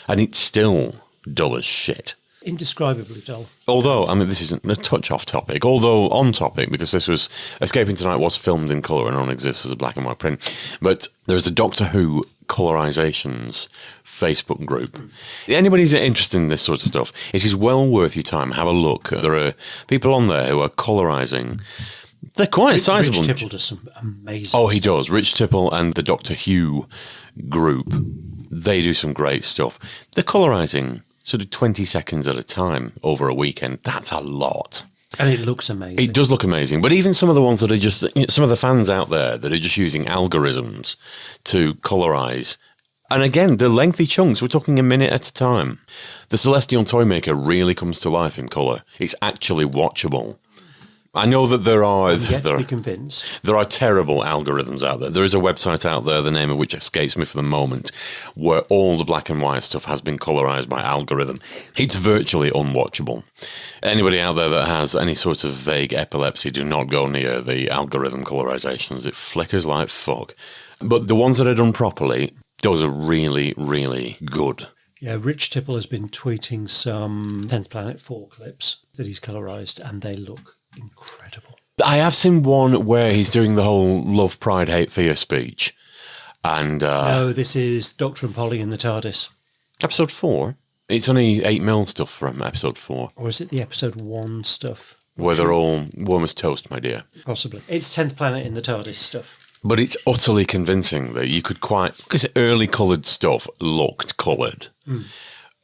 Speaker 2: and it's still dull as shit.
Speaker 3: Indescribably dull.
Speaker 2: Although, I mean, this isn't a touch off topic, although on topic, because this was... Escape into Night was filmed in colour and only exists as a black and white print. But there's a Doctor Who Colorizations Facebook group. Anybody's interested in this sort of stuff, it is well worth your time. Have a look. There are people on there who are colorising. They're quite sizable.
Speaker 3: Rich Tipple does some amazing
Speaker 2: Oh, he does. Rich Tipple and the Doctor Who group, they do some great stuff. They're colorising sort of 20 seconds at a time over a weekend. That's a lot.
Speaker 3: And it looks amazing.
Speaker 2: It does look amazing. But even some of the ones that are just, some of the fans out there that are just using algorithms to colorise. And again, the lengthy chunks, we're talking a minute at a time. The Celestial Toymaker really comes to life in colour. It's actually watchable. I know that there are...
Speaker 3: I'm yet to be convinced.
Speaker 2: There are terrible algorithms out there. There is a website out there, the name of which escapes me for the moment, where all the black and white stuff has been colorised by algorithm. It's virtually unwatchable. Anybody out there that has any sort of vague epilepsy, do not go near the algorithm colorisations. It flickers like fuck. But the ones that are done properly, those are really, really good.
Speaker 3: Yeah, Rich Tipple has been tweeting some 10th Planet 4 clips that he's colorised, and they look incredible.
Speaker 2: I have seen one where he's doing the whole love, pride, hate, fear speech. And
Speaker 3: no, this is Doctor and Polly in the TARDIS.
Speaker 2: Episode 4? It's only 8mm stuff from episode 4.
Speaker 3: Or is it the episode 1 stuff?
Speaker 2: Where they're all warm as toast, my dear.
Speaker 3: Possibly. It's 10th Planet in the TARDIS stuff.
Speaker 2: But it's utterly convincing that you could because early coloured stuff looked coloured.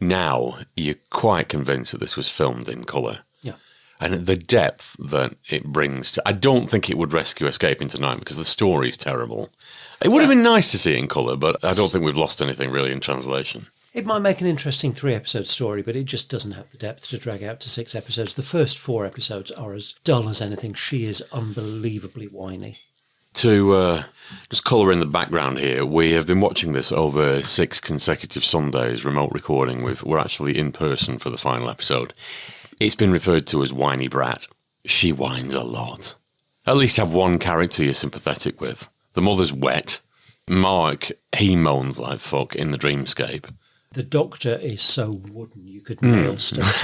Speaker 2: Now, you're quite convinced that this was filmed in colour. And the depth that it brings to... I don't think it would rescue Escape into Night because the story's terrible. It would have been nice to see it in colour, but I don't think we've lost anything really in translation.
Speaker 3: It might make an interesting 3-episode story, but it just doesn't have the depth to drag out to 6 episodes. The first 4 episodes are as dull as anything. She is unbelievably whiny.
Speaker 2: To just colour in the background here, we have been watching this over 6 consecutive Sundays, remote recording. We're actually in person for the final episode. It's been referred to as whiny brat. She whines a lot. At least have one character you're sympathetic with. The mother's wet. Mark, he moans like fuck in the dreamscape.
Speaker 3: The Doctor is so wooden you could nail stuff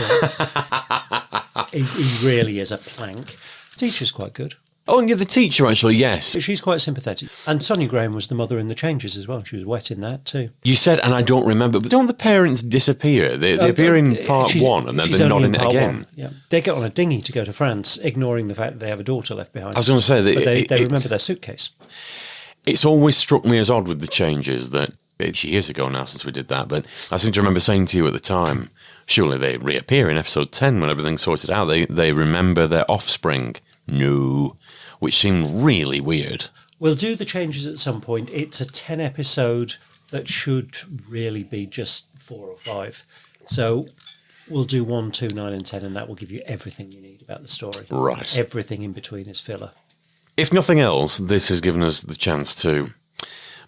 Speaker 3: to him. He really is a plank. The teacher's quite good.
Speaker 2: Oh, and yeah, the teacher, actually, yes.
Speaker 3: She's quite sympathetic. And Sonia Graham was the mother in The Changes as well. She was wet in that too.
Speaker 2: You said, and I don't remember, but don't the parents disappear? They appear in part 1 and then they're not in it again.
Speaker 3: Yeah. They get on a dinghy to go to France, ignoring the fact that they have a daughter left behind.
Speaker 2: I was going to say that...
Speaker 3: They remember their suitcase.
Speaker 2: It's always struck me as odd with The Changes that... It's years ago now since we did that, but I seem to remember saying to you at the time, surely they reappear in episode 10 when everything's sorted out. They remember their offspring. No... Which seemed really weird.
Speaker 3: We'll do The Changes at some point. It's a 10-episode that should really be just 4 or 5. So we'll do 1, 2, 9 and 10, and that will give you everything you need about the story.
Speaker 2: Right.
Speaker 3: Everything in between is filler.
Speaker 2: If nothing else, this has given us the chance to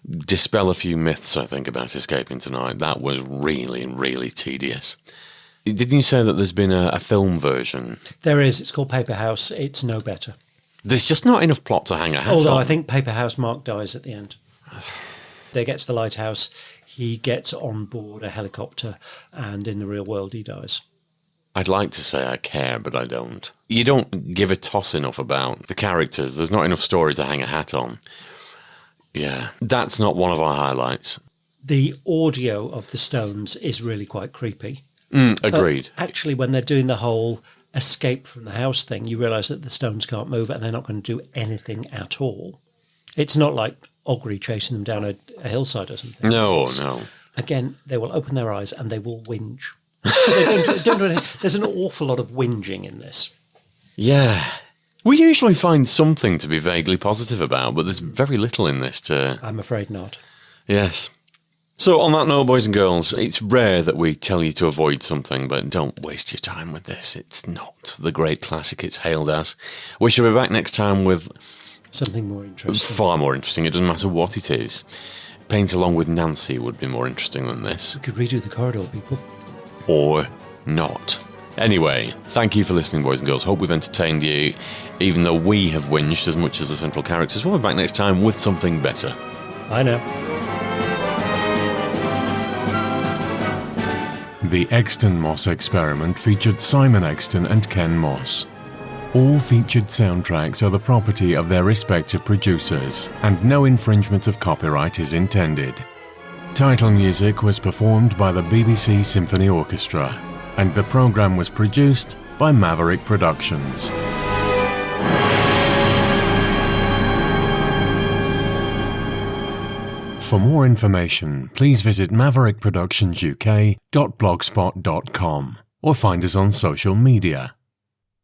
Speaker 2: dispel a few myths, I think, about Escape into Night. That was really, really tedious. Didn't you say that there's been a film version?
Speaker 3: There is. It's called Paper House. It's no better.
Speaker 2: There's just not enough plot to hang a hat on.
Speaker 3: Although I think Paper House Mark dies at the end. They get to the lighthouse, he gets on board a helicopter, and in the real world he dies.
Speaker 2: I'd like to say I care, but I don't. You don't give a toss enough about the characters. There's not enough story to hang a hat on. Yeah, that's not one of our highlights.
Speaker 3: The audio of the Stones is really quite creepy.
Speaker 2: Agreed.
Speaker 3: But actually, when they're doing the whole escape from the house thing, you realise that the Stones can't move and they're not going to do anything at all. It's not like Augury chasing them down a hillside or something.
Speaker 2: No.
Speaker 3: Again, they will open their eyes and they will whinge. They don't do anything. There's an awful lot of whinging in this.
Speaker 2: Yeah. We usually find something to be vaguely positive about, but there's very little in this to...
Speaker 3: I'm afraid not.
Speaker 2: Yes. So on that note, boys and girls, it's rare that we tell you to avoid something, but don't waste your time with this. It's not the great classic it's hailed as. We shall be back next time with
Speaker 3: something more interesting.
Speaker 2: Far more interesting. It doesn't matter what it is. Paint Along with Nancy would be more interesting than this.
Speaker 3: We could redo the corridor, people.
Speaker 2: Or not. Anyway, thank you for listening, boys and girls. Hope we've entertained you, even though we have whinged as much as the central characters. We'll be back next time with something better.
Speaker 3: Bye now.
Speaker 1: The Exton Moss experiment featured Simon Exton and Ken Moss. All featured soundtracks are the property of their respective producers, and no infringement of copyright is intended. Title music was performed by the BBC Symphony Orchestra, and the programme was produced by Maverick Productions. For more information, please visit maverickproductionsuk.blogspot.com or find us on social media.